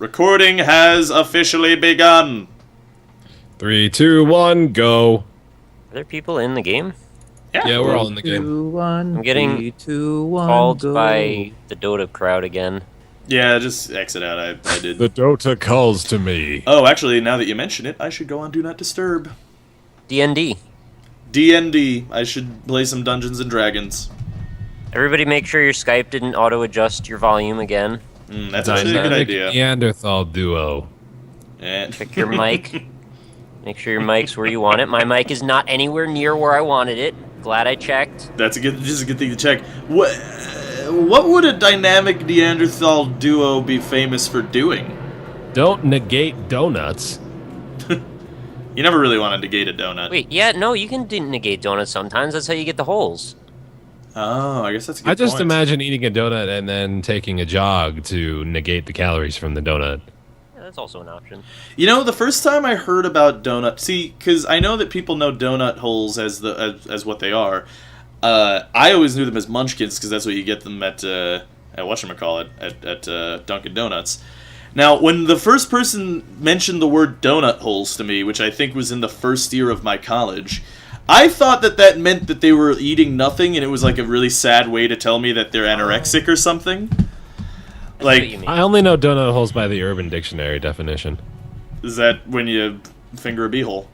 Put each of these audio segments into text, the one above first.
Recording has officially begun. 3, 2, 1, go. Are there people in the game? Yeah, we're all in the game. 2, 1, I'm getting 3, 2, 1, called go. by the Dota crowd again. Yeah, just exit out. I did. The Dota calls to me. Oh, actually, now that you mention it, I should go on Do Not Disturb. DND. DND. I should play some Dungeons and Dragons. Everybody make sure your Skype didn't auto-adjust your volume again. That's actually a good idea. Neanderthal duo. And Check your mic. Make sure your mic's where you want it. My mic is not anywhere near where I wanted it. Glad I checked. that's just a good thing to check. What would a dynamic Neanderthal duo be famous for doing? Don't negate donuts. You never really want to negate a donut. Wait, yeah, no, you can negate donuts sometimes. That's how you get the holes. Oh, I guess that's a good I just point. imagine eating a donut and then taking a jog to negate the calories from the donut. Yeah, that's also an option. You know, the first time I heard about donut, because I know that people know donut holes as what they are. I always knew them as munchkins because that's what you get them at whatchamacallit, at Dunkin' Donuts. Now, when the first person mentioned the word donut holes to me, which I think was in the first year of my college, I thought that meant that they were eating nothing, and it was like a really sad way to tell me that they're anorexic or something. Like, I only know donut holes by the Urban Dictionary definition. is that when you finger a beehole?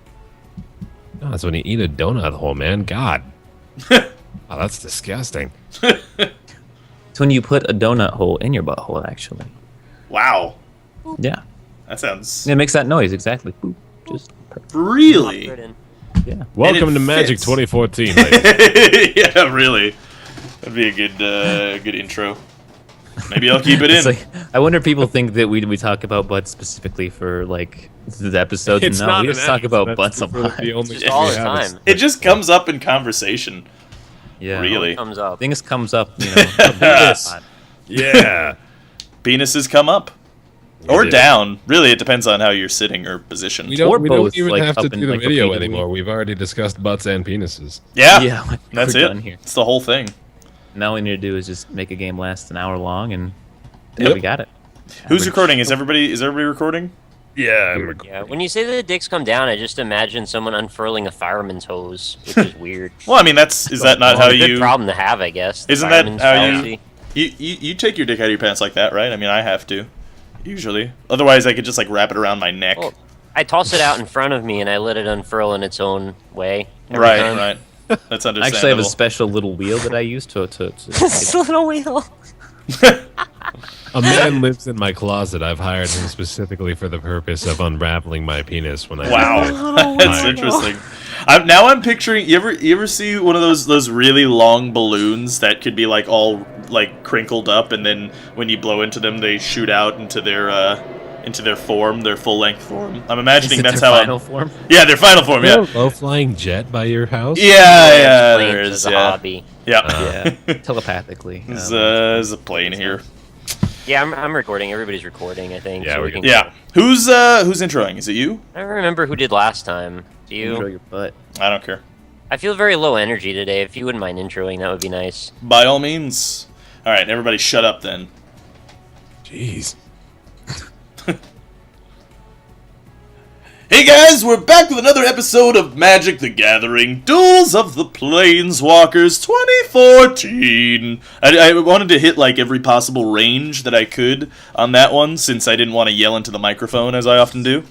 No, that's when you eat a donut hole, man. God. Oh, that's disgusting. It's when you put a donut hole in your butthole, actually. Wow, Yeah. that sounds It makes that noise, exactly. Boop. Just perfect. really. Yeah. Welcome it to Magic fits. 2014, ladies. Yeah, really. That'd be a good intro. Maybe I'll keep it in. It's like, I wonder if people think that we talk about butts specifically for, like, the episodes. It's No, not we an just talk ad, about that's butts a the lot. only Just thing all we the have is- time. It just comes up in conversation. Yeah. Really. Comes up. Things comes up, you know. Yes. Yeah. Penises come up. Or do. down. Really, it depends on how you're sitting or positioned. We Or don't both, even like, have to up in, do the like, video repeatedly. anymore. We've already discussed butts and penises. Yeah, Yeah, that's we're it. done here. It's the whole thing. Now all we need to do is just make a game last an hour long, and Yep. we got it. Who's recording? Is everybody recording? Yeah. Yeah, when you say that the dicks come down, I just imagine someone unfurling a fireman's hose, which is weird. Well, I mean, is that not how It's a good you... problem to have, I guess. the Isn't that fireman's how you- fallacy. You take your dick out of your pants like that, right? I mean, I have to. Usually. Otherwise, I could just, like, wrap it around my neck. Well, I toss it out in front of me and I let it unfurl in its own way. every time. Right. That's understandable. I actually have a special little wheel that I use to It's a little wheel. A man lives in my closet. I've hired him specifically for the purpose of unraveling my penis when I Wow, that's interesting. I'm picturing. You ever see one of those really long balloons that could be like all like crinkled up, and then when you blow into them, they shoot out into their form, their full length form. I'm imagining Is it that's their how. final form? Yeah, their final form. Yeah, Low flying jet by your house? yeah, Planes there as is. a Yeah, hobby. yeah. Yeah, telepathically. There's a plane here. Yeah, I'm recording. Everybody's recording, I think. Yeah, so we we can. Yeah, who's introing? Is it you? I don't remember who did last time. Do Enjoy you? your butt. I don't care. I feel very low energy today. If you wouldn't mind introing, that would be nice. By all means. All right, everybody, shut up then. Jeez. Hey guys, we're back with another episode of Magic the Gathering Duels of the Planeswalkers 2014. I wanted to hit like every possible range that I could on that one since I didn't want to yell into the microphone as I often do.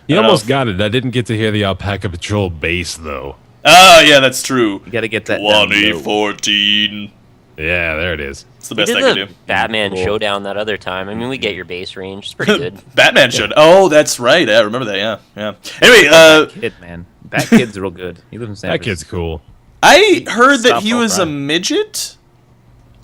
You I don't almost know got it. I didn't get to hear the Alpaca Patrol bass, though. Ah, yeah, that's true. You gotta get that down low. 2014. Yeah, there it is. It's the We best I did could the do. Batman Cool. showdown that other time. I mean, we get your base range. It's pretty good. Batman should. Oh, that's right. Yeah, I remember that. Yeah. Anyway, Kid, man. Bat Kid's real good. He lives in San That kid's Francisco. cool. I heard that Stop he all was a crime. midget.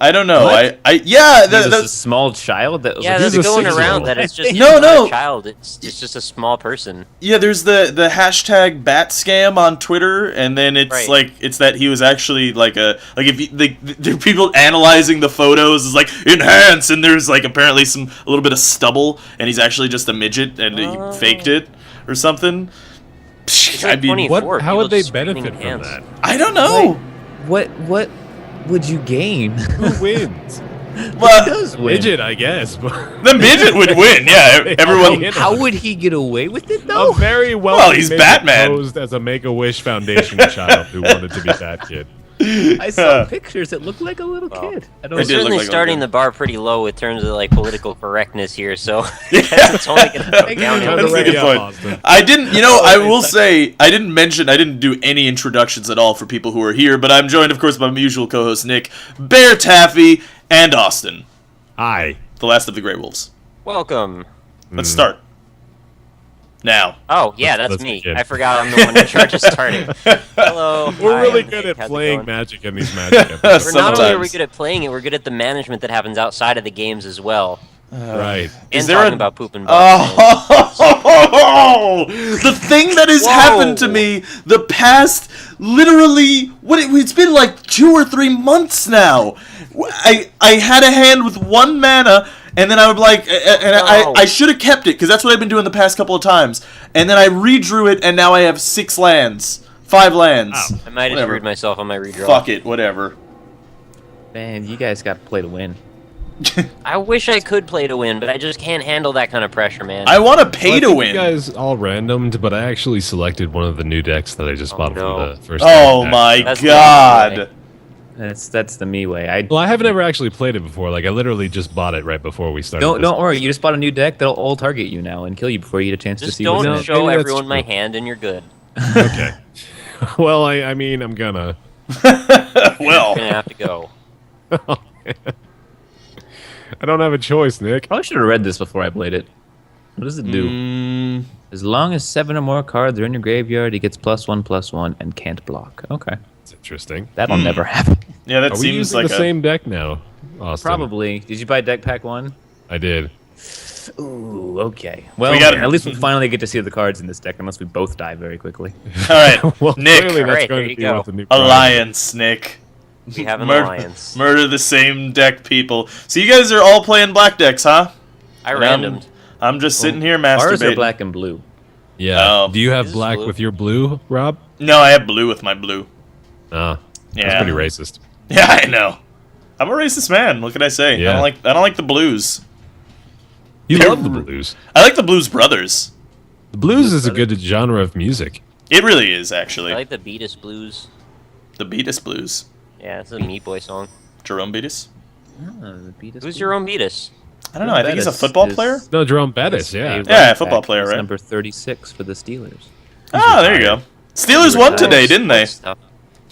I don't know. What? Yeah. He was a small child that was Yeah, like, that's He's a going 6-year-old. around that it's just No, not no. a child. It's just a small person. Yeah, there's the hashtag bat scam on Twitter, and then it's Right. like it's that he was actually like if you, there are people analyzing the photos is like enhance, and there's like apparently a little bit of stubble, and he's actually just a midget and he faked it or something. Psh, like I mean, 24. How would people they just screaming benefit from hands. that? I don't know. what would you gain? Who wins? Well, does win. Midget, I guess. the midget would win. Yeah, everyone. How would he get away with it though? A very Well, he's midget Batman. posed as a Make-A-Wish Foundation child who wanted to be that kid. I saw pictures. It looked like a little kid. I don't It We're did certainly look like a starting little the bar pretty low in terms of like political correctness here, so I guess it's only going to go downhill. That's a Ready good up, point. Austin. I didn't, I will say, I didn't do any introductions at all for people who are here, but I'm joined, of course, by my usual co-host Nick, Baer Taffy, and Austin, Hi. the last of the Grey Wolves. Welcome. Let's start. Now. Oh, yeah, Let's that's me. begin. I forgot I'm the one in charge of starting. Hello. We're Hi, really I'm good Nick. at How's it playing going? Magic in these Magic episodes. We're not only are we Sometimes. good at playing it, we're good at the management that happens outside of the games as well. Right. And there talking a- about poop and butts. Oh, the thing that has Whoa. happened to me the past, literally, it's been like 2 or 3 months now. I had a hand with 1 mana, and then I would I should have kept it, because that's what I've been doing the past couple of times. And then I redrew it, and now I have 6 lands. 5 lands. Oh. I might have Whatever. screwed myself on my redraw. Fuck it, whatever. Man, you guys got to play to win. I wish I could play to win, but I just can't handle that kind of pressure, man. I want to pay Well, I to think win. You guys all randomed, but I actually selected one of the new decks that I just bought no. from the first. Oh deck. my That's the god. only way. That's the me way. Well, I haven't ever actually played it before. Like I literally just bought it right before we started. Don't worry. You just bought a new deck that'll all target you now and kill you before you get a chance to Just see what's in don't it. show Maybe that's everyone my true. hand and you're good. Okay. Well, I mean, I'm gonna. Well, You're gonna have to go. I don't have a choice, Nick. Probably should have read this before I played it. What does it do? As long as 7 or more cards are in your graveyard, he gets +1/+1 and can't block. Okay, It's interesting. that'll never happen. yeah, that Are we seems using like the same deck now, Austin? Probably. Did you buy deck pack 1? I did. Ooh, okay. Well, We got- at least we'll finally get to see the cards in this deck, unless we both die very quickly. All right, Well, Nick, clearly that's Alright, going there to you be go. what the new card is. alliance, Nick. We have an Mur- alliance. Murder the same deck people. So you guys are all playing black decks, huh? I And I'm- randomed. I'm just sitting here Ours are masturbating. black and blue. Yeah. Oh. Do you have This is black blue. with your blue, Rob? No, I have blue with my blue. Ah, Yeah. that's pretty racist. Yeah, I know. I'm a racist man. What can I say? Yeah. I don't like the blues. You They're- love the blues. I like the Blues Brothers. The blues is a good genre of music. It really is, actually. I like the Beatus Blues. The Beatus Blues. Yeah, it's a Meat Boy song. Jerome Beatus? Who's Jerome Beatus? I don't know. I think he's a Bettis football is- player. No, Jerome Bettis, yeah. Yeah, football player, right? Number 36 for the Steelers. Oh, there you go. Steelers won today, didn't they? Stuff.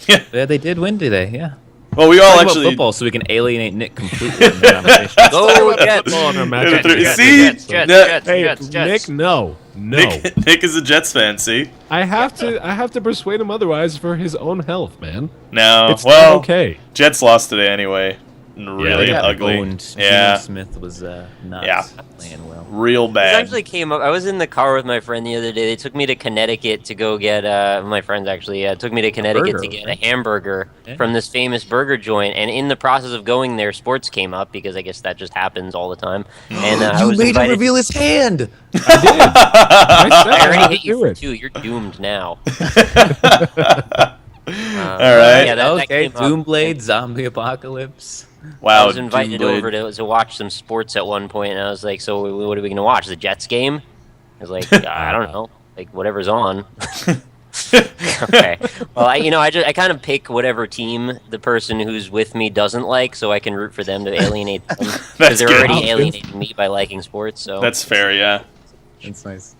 Yeah, they did win today. Yeah. Well, we all Talk about actually. football, so we can alienate Nick completely from the conversation. Go Jets! Football on our Yeah, Magic. the Jets, See? Jets, Jets, Yeah. Jets, Hey, Jets, Jets. Nick, no. Nick is a Jets fan, see? I have to persuade him otherwise for his own health, man. No, It's well, not okay. Jets lost today anyway. Really they got ugly. Owned. Yeah. Geno Smith was not Yeah. playing well. Real This bad. actually came up. I was in the car with my friend the other day. They took me to Connecticut to go get. My friends actually took me to Connecticut burger, to get right? a hamburger Yeah. from this famous burger joint. And in the process of going there, sports came up because I guess that just happens all the time. And I was invited. his hand. I already I hit you do for it. 2. You're doomed now. All right. Yeah, that Okay, came up. Doomblade, Zombie Apocalypse. Wow. I was invited Doomblade. over to watch some sports at one point, and I was like, "So what are we gonna watch? The Jets game?" I was like, "I don't know, like whatever's on." Okay. Well, I kind of pick whatever team the person who's with me doesn't like, so I can root for them to alienate them That's because they're good. already alienating me by liking sports. So That's fair, yeah. That's nice.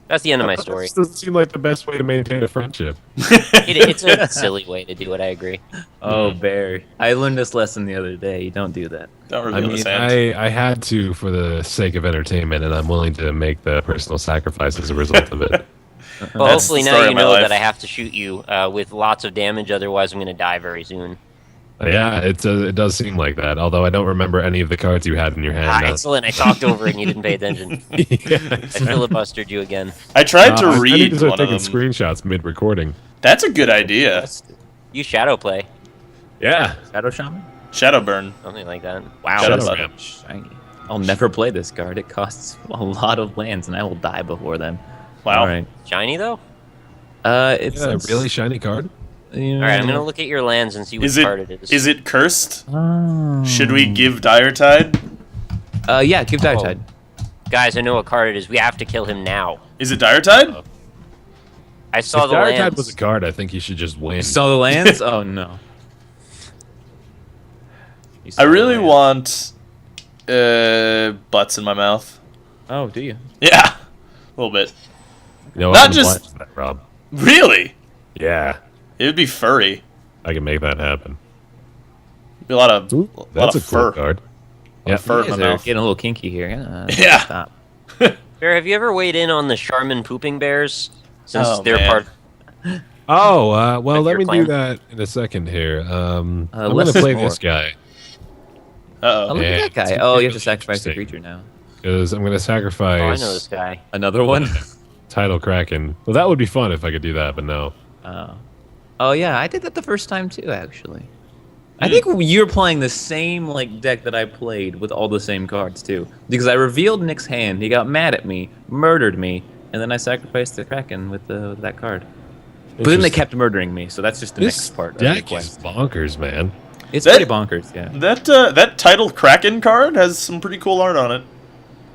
that's the end of my story. This doesn't seem like the best way to maintain a friendship. It's a silly way to do it. I agree. Oh, Baer. I learned this lesson the other day. You don't do that. Don't I reveal his mean, hand. I had to for the sake of entertainment, and I'm willing to make the personal sacrifice as a result of it. Well, That's hopefully the now story you of my know life. that I have to shoot you with lots of damage. Otherwise, I'm going to die very soon. Yeah, it does seem like that. Although I don't remember any of the cards you had in your hand. Ah, excellent. I talked over it and you didn't pay attention. I Yeah. filibustered you again. I tried to I need read to start one of taking them. screenshots mid-recording. That's a good idea. You shadow play. Yeah. Shadow Shaman? Shadowburn. Something like that. Wow, Shadow that's Button. shiny. I'll never play this card. It costs a lot of lands, and I will die before then. Wow. All right. Shiny, though? It's Yeah, a really shiny card. Alright, I'm gonna look at your lands and see what card it is. Is it cursed? Oh. Should we give Dire Tide? Yeah, give Dire Tide. Guys, I know what card it is. We have to kill him now. Is it Dire Tide? I saw If the Dire lands. Tide was a card, I think you should just win. You saw the lands? Oh no. I really want butts in my mouth. Oh, do you? Yeah, a little bit. You know, Not I'm just- blind for that, Rob. Really? Yeah, It would be furry. I can make that happen. Be a lot of That's a fur. cool card. Yeah, Yeah. fur You in my guys are mouth. getting a little kinky here. Yeah. Stop. Bear, have you ever weighed in on the Charmin pooping bears? Since Oh, they're man. part. Oh, well, With let your me clan? do that in a second here. I'm less gonna play is more. this guy Uh Oh, oh. look Yeah, at that guy. it's Oh, you really have to sacrifice the interesting. creature now. because I'm gonna Oh, I know sacrifice this guy. Another one? Tidal Kraken. Well, that would be fun if I could do that, but no. Oh yeah, I did that the first time too, actually. I think you're playing the same like deck that I played with all the same cards too. Because I revealed Nick's hand, he got mad at me, murdered me, and then I sacrificed the Kraken with that card. But then they kept murdering me, so that's just the This next part of the deck is quest. bonkers, man. It's That- pretty bonkers, yeah. That title Kraken card has some pretty cool art on it.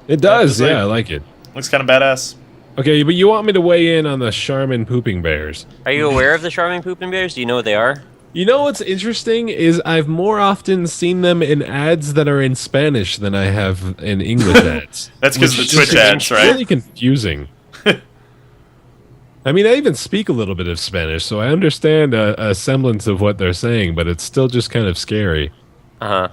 It does, it's like- yeah, I like it. Looks kind of badass. Okay, but you want me to weigh in on the Charmin pooping bears? Are you aware of the Charmin pooping bears? Do you know what they are? You know what's interesting is I've more often seen them in ads that are in Spanish than I have in English ads. That's because of the Which Twitch is ads, right? really confusing. I mean, I even speak a little bit of Spanish, so I understand a semblance of what they're saying, but it's still just kind of scary Uh huh.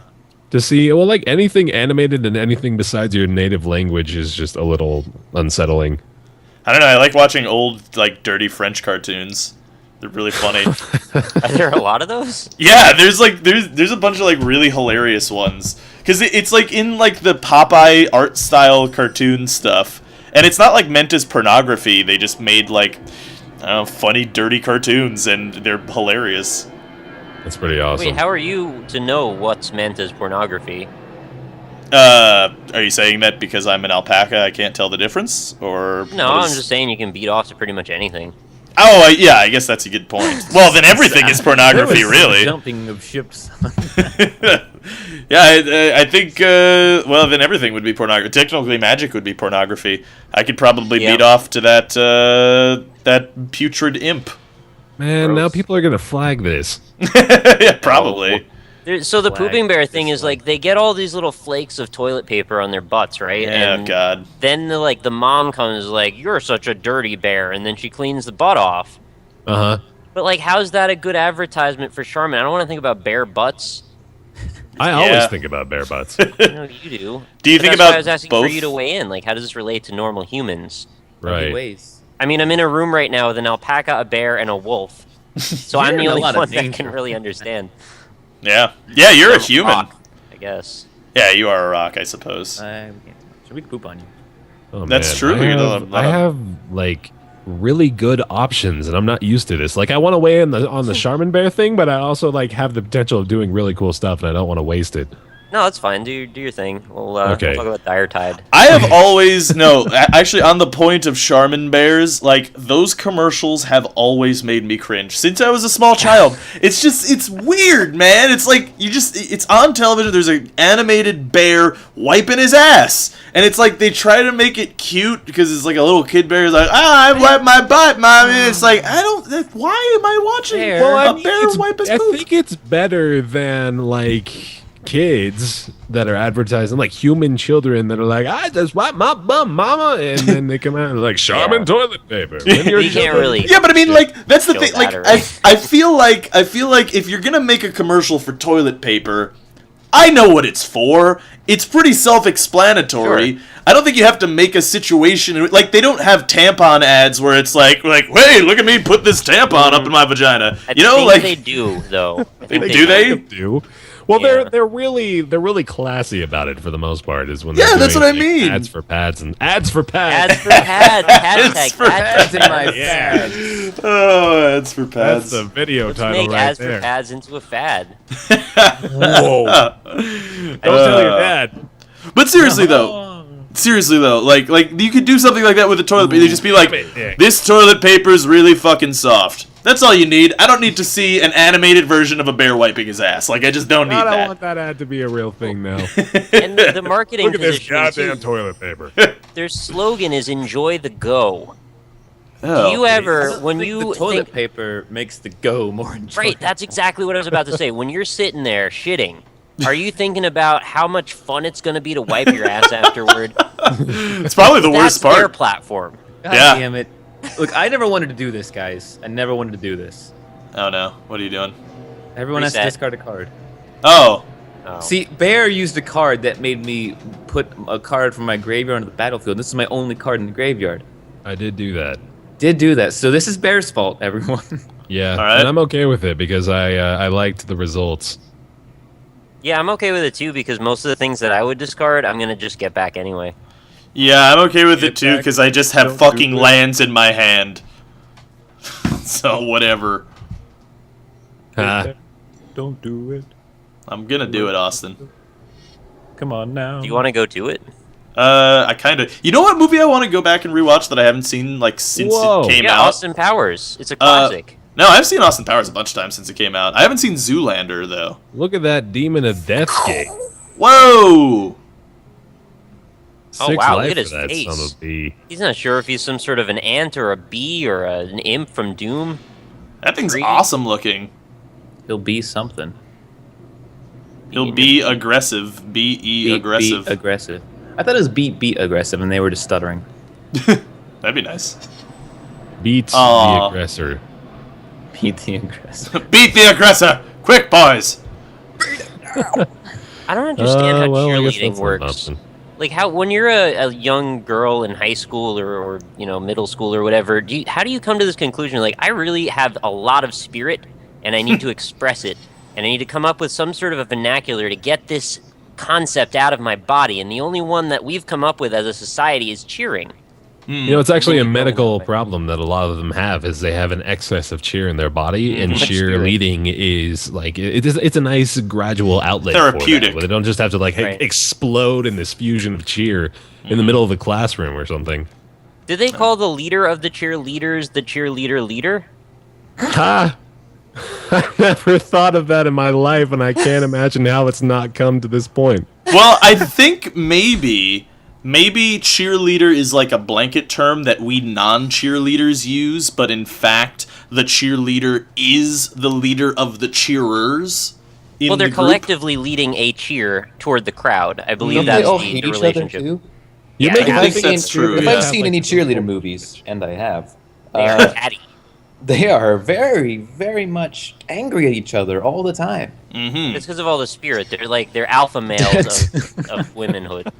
to see. Well, like anything animated and anything besides your native language is just a little unsettling. I don't know. I like watching old, like, dirty French cartoons. They're really funny. Are there a lot of those? Yeah, there's a bunch of like really hilarious ones because it's like in like the Popeye art style cartoon stuff, and it's not like meant as pornography. They just made like I don't know, funny, dirty cartoons, and they're hilarious. That's pretty awesome. Wait, how are you to know what's meant as pornography? Are you saying that because I'm an alpaca, I can't tell the difference, or No, what I'm is- just saying you can beat off to pretty much anything. Oh, yeah, I guess that's a good point. Well, then everything is pornography, There was really. Jumping of ships. Yeah, I think, well, then everything would be pornography. Technically, magic would be pornography. I could probably Yeah. beat off to that putrid imp. Man, now Gross. people are gonna flag this. Yeah, probably. So the Flag pooping bear thing this is like they get all these little flakes of toilet paper on their butts, right? Yeah, and God. then the mom comes like, "You're such a dirty bear," and then she cleans the butt off. Uh huh. But like, how's that a good advertisement for Charmin? I don't want to think about bear butts. I Yeah. always think about bare butts. I know you do. Do you But think that's why about I was asking both? for you to weigh in. Like, how does this relate to normal humans? Right. Ways. I mean, I'm in a room right now with an alpaca, a bear, and a wolf. So I'm You're the in a only lot one of that danger. can really understand. Yeah. Yeah, you're a I'm human. rock, I guess. Yeah, you are a rock, I suppose. We can't. So we can poop on you. Oh, That's man. true, I you're have, not- I have like really good options, and I'm not used to this. Like, I want to weigh in on the Charmin Bear thing, but I also like have the potential of doing really cool stuff, and I don't want to waste it. No, that's fine. Do your thing. We'll Okay. talk about Dire Tide. I have always actually on the point of Charmin bears, like those commercials have always made me cringe since I was a small child. It's weird, man. It's like it's on television. There's an animated bear wiping his ass, and it's like they try to make it cute because it's like a little kid bear is like, I wipe my butt, mommy. It's like why am I watching Bear. a bear wipe his I poop? think it's better than like kids that are advertising, like human children that are like, I just wipe my bum, mama, and then they come out and like Charmin Yeah. toilet paper. When you're You can't children- really. Yeah, but I mean, like that's the Show thing. that Like, already. I feel like if you're gonna make a commercial for toilet paper, I know what it's for. It's pretty self-explanatory. Sure. I don't think you have to make a situation like they don't have tampon ads where it's like, hey, look at me put this tampon up in my vagina. I You know, think like they do though. I think do they? do. Well, Yeah. they're really classy about it for the most part. Is when Yeah, they're that's doing, what I like, mean. Ads for pads and ads for pads. Ads for pads. Ads Hashtag for ads That's in my Yeah. pads. Oh, that's for That's pads. the video Let's title make right ads there. for pads into a fad. Whoa! Don't tell your dad. But seriously though, like you could do something like that with a toilet paper. They just be like, Yeah. this toilet paper's really fucking soft. That's all you need. I don't need to see an animated version of a bear wiping his ass. Like, I just don't need God, I that. want that ad to be a real thing now. And the marketing Look at this positioning, goddamn too, toilet paper. their slogan is "Enjoy the go." Oh, Do you ever, I don't when think you the toilet think, paper makes the go more enjoyable. right? That's exactly what I was about to say. When you're sitting there shitting, are you thinking about how much fun it's going to be to wipe your ass afterward? It's probably the worst That's their part. platform. God Yeah. damn it. Look, I never wanted to do this, guys. I never wanted to do this. Oh no, what are you doing? Everyone has to Reset. discard a card. Oh, Oh. See, Baer used a card that made me put a card from my graveyard onto the battlefield. This is my only card in the graveyard. I did do that. Did do that. So this is Baer's fault, everyone. Yeah, All right. and I'm okay with it because I liked the results. Yeah, I'm okay with it too because most of the things that I would discard, I'm gonna just get back anyway. yeah, I'm okay with it Get too back. because I just have Don't fucking do it. lands in my hand. So whatever. Ha. Don't do it. I'm gonna do it, Austin. Come on now. Do you want to go do it? I kind of. You know what movie I want to go back and rewatch that I haven't seen like since Whoa. it came Yeah, out? Austin Powers. It's a classic. No, I've seen Austin Powers a bunch of times since it came out. I haven't seen Zoolander though. Look at that demon of death gate. Whoa! Oh, wow, look life at his for that face. son of a bee. He's not sure if he's some sort of an ant or a bee or an imp from Doom. That thing's Tree. awesome looking. He'll be something. He'll be aggressive. B-E aggressive. Beat aggressive. I thought it was beat aggressive, and they were just stuttering. That'd be nice. Beats Aw. the aggressor. Beat the aggressive. Beat the aggressor! Quick, boys! I don't understand how well, I guess cheerleading that's an works. option. Like how when you're a young girl in high school or middle school or whatever, how do you come to this conclusion? Like I really have a lot of spirit and I need to express it and I need to come up with some sort of a vernacular to get this concept out of my body. And the only one that we've come up with as a society is cheering. You know, it's actually a Really going medical that way. problem that a lot of them have is they have an excess of cheer in their body, and Much spirit. cheerleading is like it's a nice gradual outlet Therapeutic. for that, where they don't just have to like Right. explode in this fusion of cheer in the middle of a classroom or something. Did they call the leader of the cheerleaders the cheerleader leader? Ha! I never thought of that in my life, and I can't imagine how it's not come to this point. Well, I think maybe cheerleader is like a blanket term that we non-cheerleaders use, but in fact, the cheerleader is the leader of the cheerers. Well, they're the group. collectively leading a cheer toward the crowd. I believe Don't that's they all the hate each other relationship. too? You Yeah, make I it I think think that's true. If yeah. I've seen any cheerleader movies, and I have, They are catty. they are very, very much angry at each other all the time. Mm-hmm. It's because of all the spirit. They're alpha males of womanhood.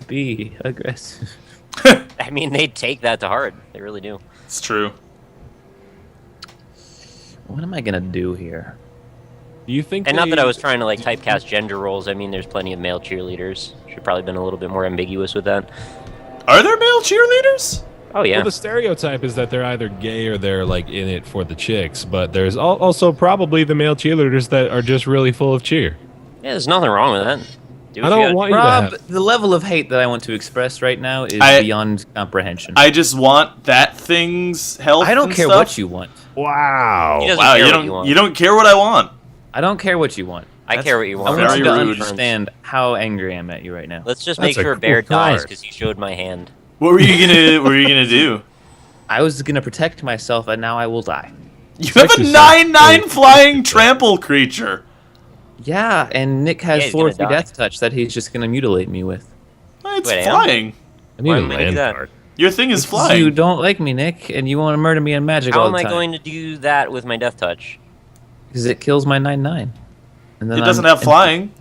Be aggressive. I mean, they take that to heart. They really do. It's true. What am I gonna do here? Do you think? And not they- that I was trying to like typecast gender roles. I mean, there's plenty of male cheerleaders. Should probably been a little bit more ambiguous with that. Are there male cheerleaders? Oh yeah. Well, the stereotype is that they're either gay or they're like in it for the chicks, but there's also probably the male cheerleaders that are just really full of cheer. Yeah, there's nothing wrong with that. Do what I you don't gotta want do. you to Rob, have. the level of hate that I want to express right now is I- beyond comprehension. I just want that thing's health. I don't and care stuff. what you want. Wow. He doesn't Wow, care you what don't. you want. You don't care what I want. I don't care what you want. I care what you I want. want Very you to rude. understand how angry I am at you right now. Let's just That's make a sure cool Bear dies card. because you showed my hand. What were you gonna? What were you gonna do? I was gonna protect myself, and now I will die. You have a yourself. 9/9 flying trample creature. Yeah, and Nick has Yeah, he's 4 gonna die. death touch that he's just gonna mutilate me with. It's Wait, flying. I need Why a am I gonna do land that? card. Your thing is You flying. don't like me, Nick, and you want to murder me in magic How all am the I time. going to do that with my death touch? Because it kills my 9/9. And then It doesn't I'm- have flying.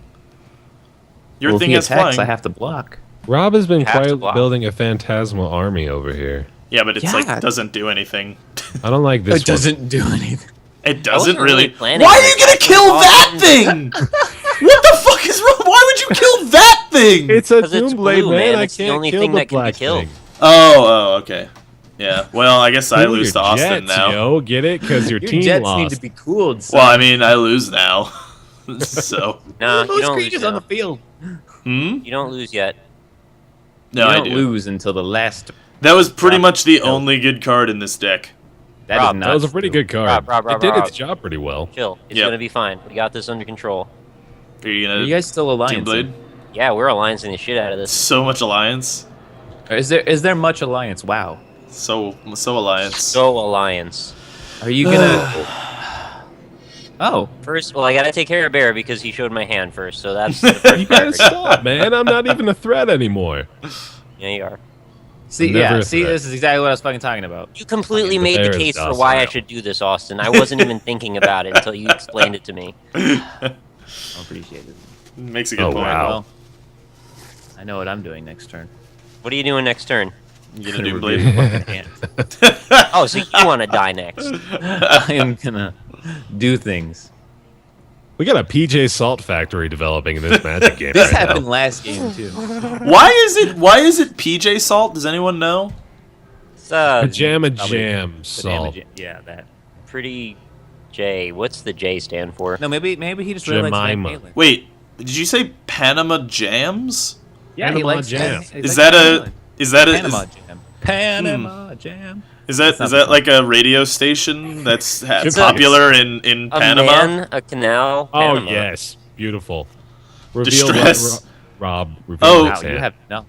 Your Well, if thing he has attacks, flying. I have to block. Rob has been Have to quietly block. building a phantasmal army over here. Yeah, but it's Yeah. like doesn't do anything. I don't like this It doesn't do anything. It wasn't doesn't really really. planning Why on are you it. gonna kill that Awesome. thing? What the fuck is wrong? Why would you kill that thing? It's a 'Cause it's Doomblade, blue, man. man. I It's the can't only kill thing the that can be black killed. thing. Oh, okay. Yeah. Well, I guess I Cool lose your to Austin jets, now. Yo, get it? Because your Your team jets lost. need to be cooled. son. Well, I mean, I lose now. So. No, you Most don't lose creatures on now. the field. Hmm. You don't lose yet. No, you I don't do. lose until the last. That was pretty Yeah. much the No. only good card in this deck. That Rob, is That not was a pretty good card. Rob, It did Rob. its job pretty well. Chill. It's Yep. gonna be fine. We got this under control. Are you Are gonna you guys still Team alliance? Blade? Yeah, we're alliancing the shit out of this. So much alliance. Is there much alliance? Wow. So alliance. So alliance. Are you gonna? Oh, First, well, I gotta take care of Baer because he showed my hand first. So that's the first You gotta priority. stop, man. I'm not even a threat anymore. Yeah, you are. see, Never yeah, a see, threat. this is exactly what I was fucking talking about. You completely The made Baer the is case for why I docile. should do this, Austin. I wasn't even thinking about it until you explained it to me. I appreciate it. Makes a good Oh, point. wow. Well, I know what I'm doing next turn. What are you doing next turn? You gonna do Review Blade? my hand. Oh, so you want to die next? I am gonna do things. We got a PJ Salt Factory developing in this Magic game This right happened now. last game too. Why is it PJ Salt? Does anyone know? It's Pajama Probably Jam The Salt. damage- Yeah, that. pretty J. What's the J stand for? No, maybe he just really likes Van Jemima. Halen. Wait, did you say Panama Jams? Yeah, he Panama likes Jam. he Is likes that Van a Halen. is that a Panama Jam? Panama Jam. is that It's not is that the- like a radio station that's It's popular in A Panama? man, a canal. Oh Panama. yes, beautiful. Reveal Distress. Rob. Reveal Oh. his Wow, you hand. have no.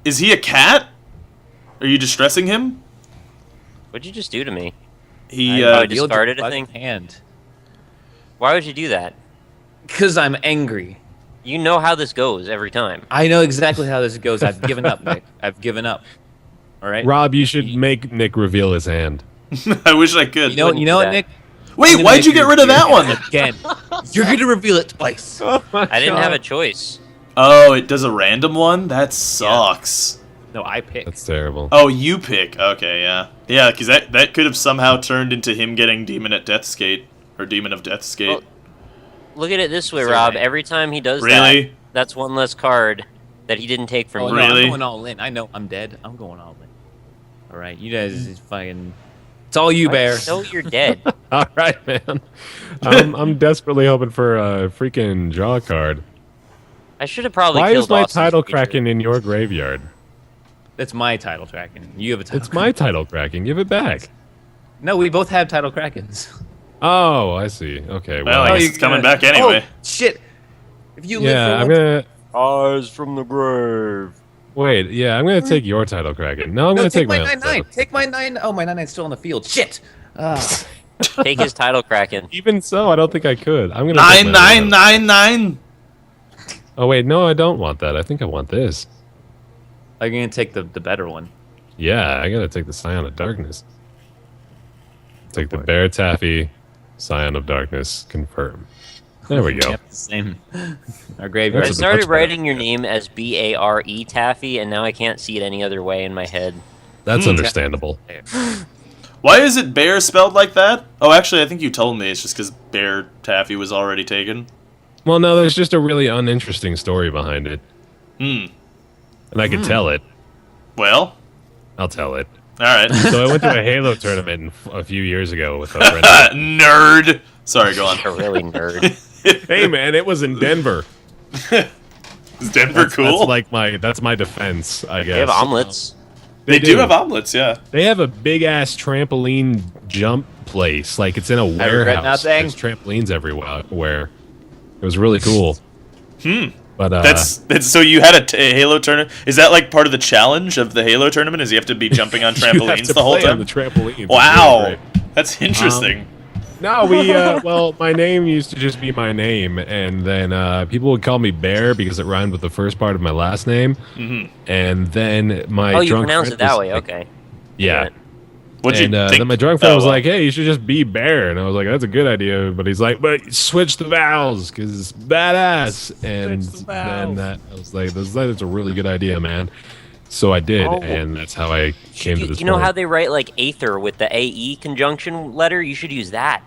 Is he a cat? Are you distressing him? What'd you just do to me? He I uh, revealed discarded a thing? Hand. Why would you do that? Cause I'm angry. You know how this goes every time. I know exactly how this goes. I've given up, Nick. I've given up. All right. Rob, you should make Nick reveal his hand. I wish I could. You know wouldn't what, do that. Nick? Wait, I'm gonna why'd make you get rid of that reveal one? again? You're gonna reveal it twice. I didn't have a choice. Oh, it does a random one? That sucks. No, I pick. That's terrible. Oh, you pick. Okay, yeah. Yeah, because that could have somehow turned into him getting Demon at Death's Gate. Or Demon of Death's Gate. Well, look at it this way, So Rob. right. Every time he does Really? that, that's one less card that he didn't take from Oh, you. no, Really? I'm going all in. I know I'm dead. I'm going all in. All right, you guys is fucking. It's all you, Bear. No, you're dead. All right, man. I'm desperately hoping for a freaking draw card. I should have probably Why killed is my Austin's title creature. cracking in your graveyard? That's my title tracking. You have a title. It's my title cracking. Give it back. No, we both have title krakens. Oh, I see. Okay. Well, I Well, guess you it's coming gotta- back anyway. Oh, shit. If you yeah, I'm live gonna Eyes from the grave. wait. Yeah, I'm gonna take your title cracking. No, I'm no, gonna take take my my own 9-9. title. Take my 9. Oh, my 9-9's still on the field. Shit. Take his title, Kraken. Even so, I don't think I could. I'm gonna take my own title. 9999. Oh wait, no, I don't want that. I think I want this. I'm gonna take the better one. Yeah, I gotta take the Scion of Darkness. Take the for it. Bear Taffy, Scion of Darkness, confirm. There we go. Yep, the same. Our graveyard. I That's a started much better writing your name as Bare Taffy, and now I can't see it any other way in my head. That's understandable. Why is it Bear spelled like that? Oh, actually, I think you told me it's just because Bear Taffy was already taken. Well, no, there's just a really uninteresting story behind it, Hmm. and I can tell it. Well, I'll tell it. all right. So I went to a Halo tournament a few years ago with a friend. Nerd. Sorry, go on. You're really nerd. Hey, man, it was in Denver. Is Denver cool? That's my defense, I guess. They have omelets. they do have omelets, yeah. They have a big ass trampoline jump place. Like it's in a regret warehouse. nothing. There's trampolines everywhere. It was really cool. But That's so you had a Halo tournament. Is that like part of the challenge of the Halo tournament? Is you have to be jumping on you have trampolines to the whole play on time? the trampolines. It's Wow, really great. that's interesting. No, we well, my name used to just be my name, and then people would call me Bear because it rhymed with the first part of my last name. Mhm. And then my Oh, you drunk pronounce friend it that was way. like- Okay. Yeah. What'd you And think? then my drunk friend Oh, was well. like, "Hey, you should just be Bear," and I was like, "That's a good idea." But he's like, "But switch the vowels because it's badass." And then I was like, "That's a really good idea, man." So I did, Oh. and that's how I came to You, this. you know point. how they write like Aether with the AE conjunction letter? You should use that.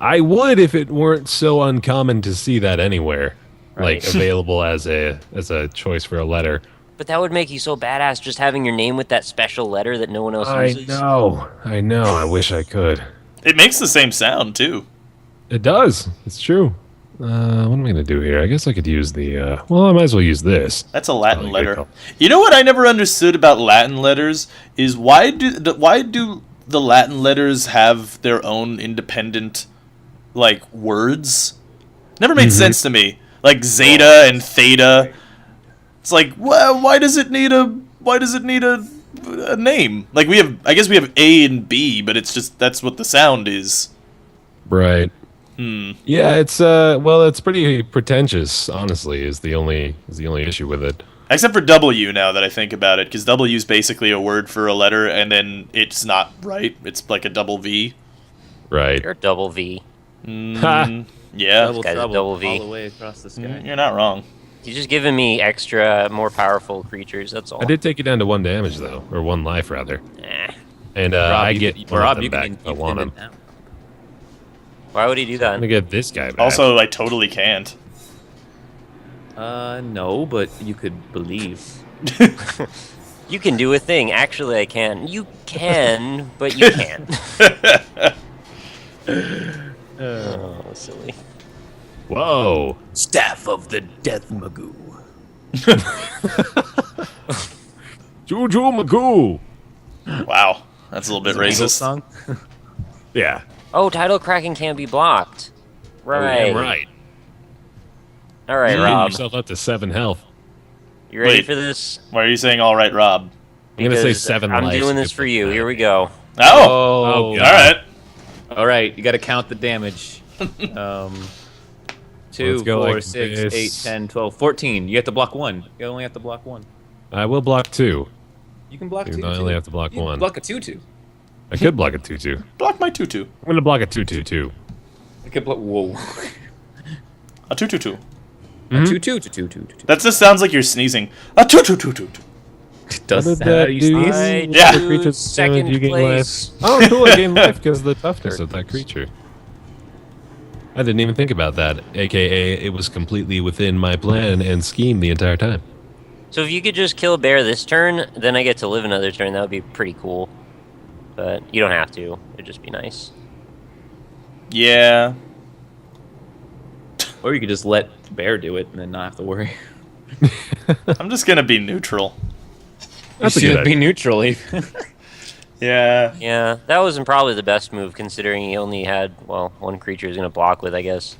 I would if it weren't so uncommon to see that anywhere, Right. like available as a choice for a letter. But that would make you so badass just having your name with that special letter that no one else uses. I know. I wish I could. It makes the same sound too. It does. It's true. What am I gonna do here? I guess I could use the. Well, I might as well use this. That's a Latin Oh, good letter. call. You know what I never understood about Latin letters is why do the Latin letters have their own independent, like, words. Never made sense to me. Like zeta and theta. It's like, well, why does it need a name? Like I guess we have A and B, but it's just that's what the sound is. Right. Yeah, it's pretty pretentious, honestly, is the only issue with it. Except for W now that I think about it, because W is basically a word for a letter, and then it's not right. It's like a double V. Right. You're a double V. Yeah. Double guy's a trouble double V. all the way across the sky. You're not wrong. He's just giving me extra, more powerful creatures, that's all. I did take you down to 1 damage, though. Or 1 life, rather. Eh. And I get one of them back if I want him. Why would he do that? I'm going to get this guy back. Also, I totally can't. No, but you could believe. You can do a thing. Actually, I can. You can, but you can't. Oh, silly. Whoa. Staff of the Death Magoo. Juju Magoo. Wow. That's a little bit racist. Song? Yeah. Oh, Tidal Kraken can't be blocked. Right. Right. All right, You Rob. yourself up to 7 health. You ready Wait. for this? Why are you saying all right, Rob? I'm going to say Because 7 I'm lives. doing this for you. Here we go. Oh! Oh, All God. right. All right, you got to count the damage. 2, Let's go 4, like 6, this. 8, 10, 12, 14. You have to block 1. You only have to block 1. I will block 2. You can block 2. Even though I only have to block You can 1. block a 2/2. I could block a 2/2. Block my 2/2. I'm going to block a 2/2. You can block. Whoa. A 2/2. A 2/2. That just sounds like you're sneezing. A 2/2. Does What did that that you do? sneeze? I Yeah. do Creature's second damage, you gain place. life. Oh, cool, I gain life because of the toughness of that creature. I didn't even think about that. AKA, it was completely within my plan and scheme the entire time. So if you could just kill Baer this turn, then I get to live another turn. That would be pretty cool. But you don't have to. It'd just be nice. Yeah. Or you could just let Baer do it and then not have to worry. I'm just gonna be neutral. That's a You good should be idea. neutral. Yeah. Yeah, that wasn't probably the best move considering he only had, well, 1 creature he's going to block with, I guess.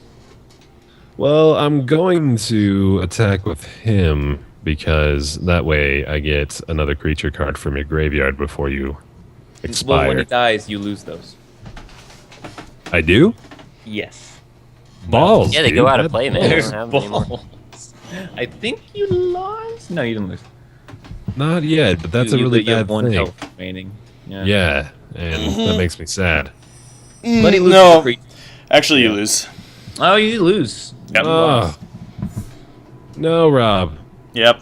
Well, I'm going to attack with him because that way I get another creature card from your graveyard before you expire. Well, when he dies, you lose those. I do? Yes. Balls. Yeah, they dude. go out of That- play, man. They There's don't have them anymore. balls. I think you lost. No, you didn't lose. Not yet, but that's You- a really you have bad 1 thing. health remaining. Yeah, and that makes me sad. But he loses No. the creature. Actually, you lose. Oh, you lose. Yep. Oh. No, Rob. Yep.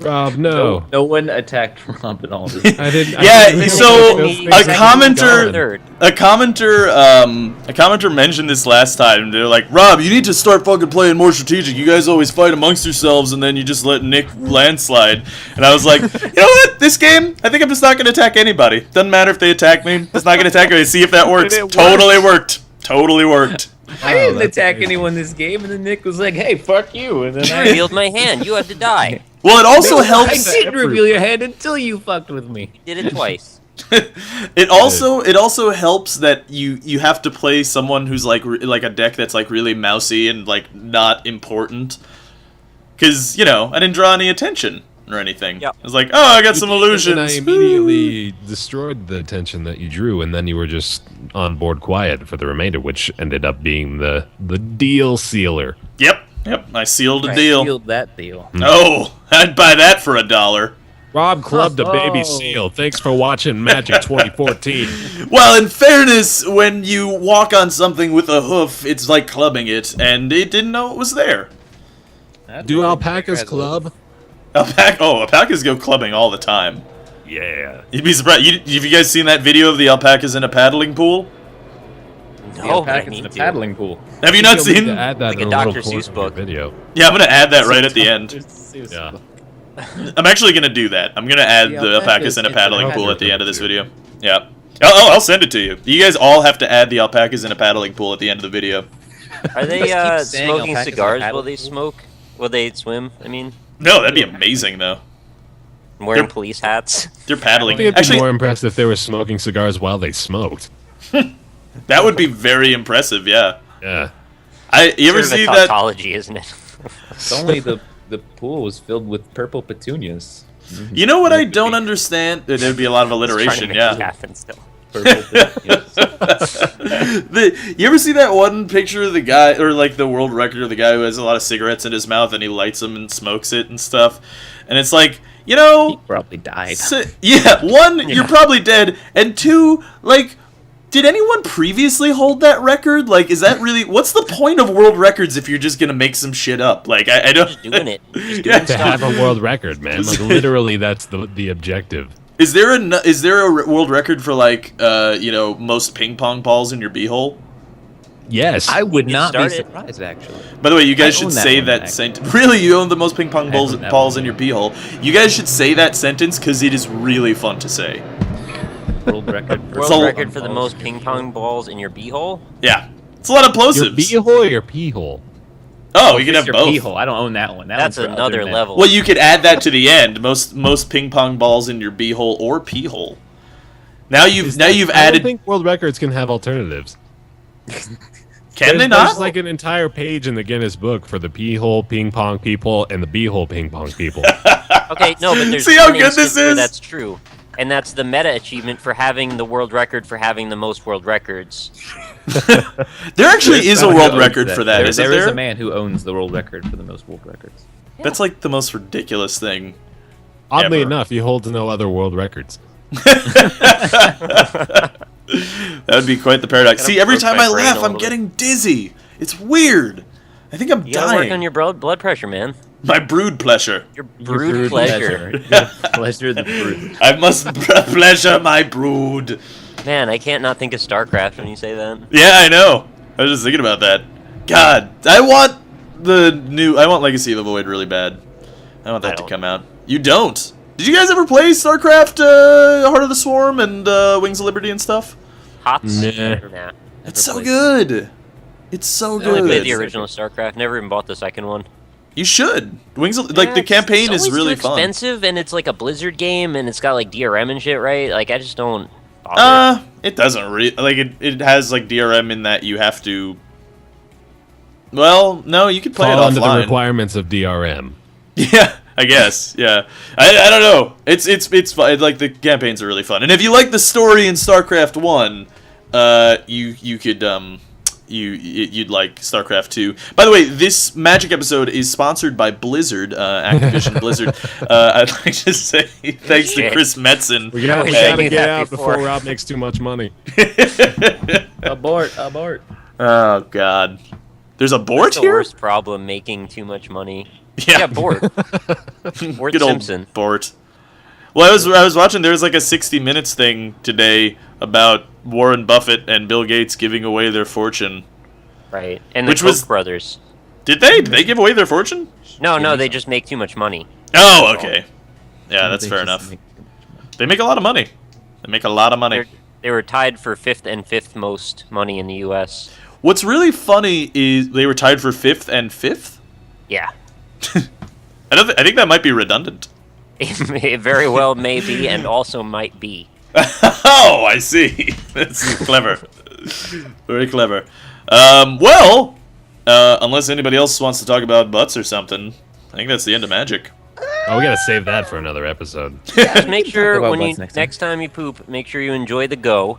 Rob, no. No one attacked Rob at all. I didn't. I Yeah, didn't so know a it was commenter- Third. A commenter mentioned this last time. They're like, Rob, you need to start fucking playing more strategic. You guys always fight amongst yourselves, and then you just let Nick landslide. And I was like, you know what? This game, I think I'm just not going to attack anybody. Doesn't matter if they attack me. Just not going to attack anybody. See if that works. it Totally worked. Totally worked. I didn't that's attack amazing. anyone this game, and then Nick was like, "Hey, fuck you!" And then I I revealed my hand. You had to die. Well, it also I helps. didn't reveal your head until you fucked with me. Did it twice. It also helps that you have to play someone who's like a deck that's like really mousy and like not important. Because I didn't draw any attention or anything. Yep. I was like, oh, I got some illusions. And I immediately destroyed the attention that you drew, and then you were just on board quiet for the remainder, which ended up being the deal sealer. Yep. I sealed a Right. deal. Sealed that deal. Oh, I'd buy that for $1. Rob clubbed a baby Oh. seal. Thanks for watching Magic 2014. Well, in fairness, when you walk on something with a hoof, it's like clubbing it, and it didn't know it was there. Do alpacas club? Alpacas go clubbing all the time. Yeah. You'd be surprised. Have you guys seen that video of the alpacas in a paddling pool? No, The but I alpacas in need a to. paddling pool. Have you not You'll need seen? to add that Like in a a little Dr. portion Seuss of your book. video. Yeah, I'm gonna add that right at the end. Yeah. I'm actually gonna do that. I'm gonna add The the alpacas in a alpacas paddling in a pool at the paddling end of this pool. video. Yeah. I'll send it to you. You guys all have to add the alpacas in a paddling pool at the end of the video. Are they Keep saying smoking alpacas are cigars while paddling they pool. smoke? Will they swim? I mean, No, that'd be amazing though. wearing police hats. They're I paddling. think I'd be Actually, more impressed if they were smoking cigars while they smoked. that would be very impressive. Yeah. Yeah. You ever Sort of see a that? tautology, isn't it? It's only the pool was filled with purple petunias. You know what I don't understand? There'd be a lot of Trying to alliteration. make Yeah. it happen still. Purple petunias. You ever see that one picture of the guy, or like the world record of the guy who has a lot of cigarettes in his mouth and he lights them and smokes it and stuff? And it's like, you know, He probably died. yeah, one, you're probably dead, and two, like, did anyone previously hold that record? Like, is that really, what's the point of world records if you're just gonna make some shit up? Like, I don't. Just doing it. Just Yeah. doing To stuff. have a world record, man. Like, literally, that's the objective. Is there a world record for like most ping pong balls in your beehole? Yes. I would not be started. surprised, actually. By the way, you guys I should own that say one, that actually. sentence. Really, you own the most ping pong balls own that balls one. in your beehole. You guys should say that sentence because it is really fun to say. World record. It's World a- record for the most ping pong balls in your beehole? Yeah, it's a lot of your plosives. beehole or your pee hole? Oh, you can have Mr. both. Pee-hole. I don't own that one. That's one's for another other men. level. Well, you could add that to the end. Most ping pong balls in your beehole or pee hole. Now you've I don't added. think world records can have alternatives. Can they There's not? like an entire page in the Guinness book for the pee hole ping pong people and the beehole ping pong people. Okay, no, but there's See how one good this instance where is? that's true. And that's the meta achievement for having the world record for having the most world records. There actually is a Someone who world owns record for that, There isn't is there? a man who owns the world record for the most world records. That's like the most ridiculous thing. Oddly Ever. enough, he holds no other world records. That would be quite the paradox. Gotta See, every poke time my I brain laugh, a I'm little getting dizzy. It's weird. I think I'm You gotta work on dying. your blood pressure, man. My brood pleasure. Your brood pleasure. Pleasure the brood. I must pleasure my brood. Man, I can't not think of Starcraft when you say that. Yeah, I know. I was just thinking about that. God, I want Legacy of the Void really bad. I want that to don't. come out. You don't? Did you guys ever play Starcraft, Heart of the Swarm and Wings of Liberty and stuff? Hots? Nah. Nah. It's so played. good. It's so I only played good. the original Starcraft. Never even bought the second one. You should. The Yeah, campaign it's is really too fun. expensive, and it's like a Blizzard game, and it's got like DRM and shit, right? Like I just don't. bother. It doesn't it has like DRM in that you have to. Well, no, you can play Fall it under the offline. requirements of DRM. Yeah, I guess. Yeah, I don't know. It's fun. Like the campaigns are really fun, and if you like the story in StarCraft 1, you could you'd like StarCraft 2. By the way, this Magic episode is sponsored by Blizzard, Activision Blizzard. I'd like to say thanks to Shit. Chris Metzen. We gotta wish I knew get that out before before. Rob makes too much money. Abort, abort. Oh God, there's a board It's the here. worst problem making too much money. Yeah, Bort. Bort Good old Simpson. Bort. Well, I was watching. There was like a 60 Minutes thing today about Warren Buffett and Bill Gates giving away their fortune. Right. And the Which Koch was- brothers. Did they? Did they give away their fortune? No, they just make too much money. Oh, okay. Yeah, that's They fair just enough. make too much money. They make a lot of money. They make a lot of money. They were tied for fifth most money in the U.S. What's really funny is they were tied for 5th and 5th. Yeah. I think that might be redundant. It very well may be, and also might be. Oh, I see. That's clever. Very clever. Unless anybody else wants to talk about butts or something, I think that's the end of Magic. Oh, we gotta save that for another episode. Just make sure about when you butts next next time. time you poop, make sure you enjoy the go,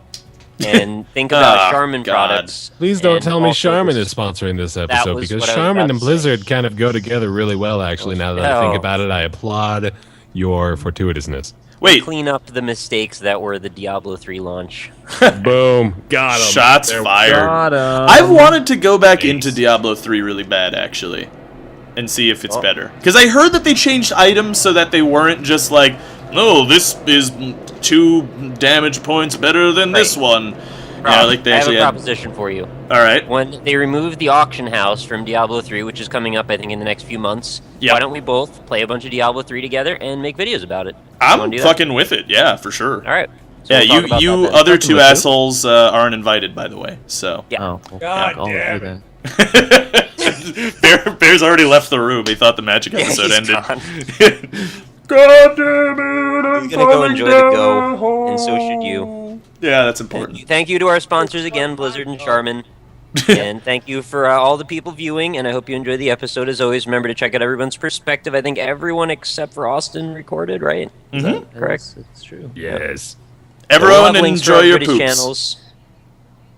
and think about Ah, Charmin God. products. Please don't and tell me also Charmin this- is sponsoring this episode was because what I was Charmin about and to say. Blizzard kind of go together really well. Actually, now that I think Oh. about it, I applaud your fortuitousness. Wait, Clean up the mistakes that were the Diablo 3 launch. Boom, got him. shots fired. Got 'em. I've wanted to go back Nice. into Diablo 3 really bad, actually, and see if it's better. Because I heard that they changed items so that they weren't just like, no, this is 2 damage points better than this Right. one. Yeah, Rob, like they I have actually a had. proposition for you. All right. When they remove the auction house from Diablo 3, which is coming up, I think, in the next few months, Yep. why don't we both play a bunch of Diablo 3 together and make videos about it? I'm Wanna do that? fucking with it. Yeah, for sure. All right. So Yeah, we'll talk about you that then. other Fucking 2 with you. assholes aren't invited, by the way. So. Yeah. Oh, well, God I'll damn do it. that. Bear's already left the room. He thought the Magic Yeah, episode he's ended. gone. God damn He's gonna go enjoy the go, and so should you. Yeah, that's important. Thank you to our sponsors again, Blizzard and Charmin. And thank you for all the people viewing, and I hope you enjoyed the episode. As always, remember to check out everyone's perspective. I think everyone except for Austin recorded, right? Is that correct? It's true. Yes. Everyone Links to enjoy your everybody's poops. channels.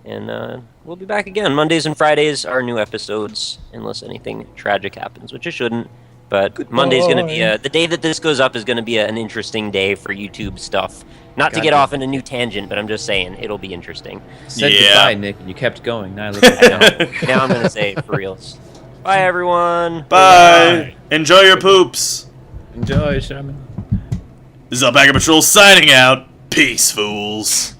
And we'll be back again. Mondays and Fridays are new episodes, unless anything tragic happens, which it shouldn't. But Monday's going to be the day that this goes up is going to be an interesting day for YouTube stuff. Not to get off in a new tangent, but I'm just saying it'll be interesting. Said goodbye, Nick, and you kept going. Now, look I know. Now I'm going to say it for reals. Bye, everyone. Bye. Enjoy your poops. Enjoy, Charmin. This is Alpaca Patrol signing out. Peace, fools.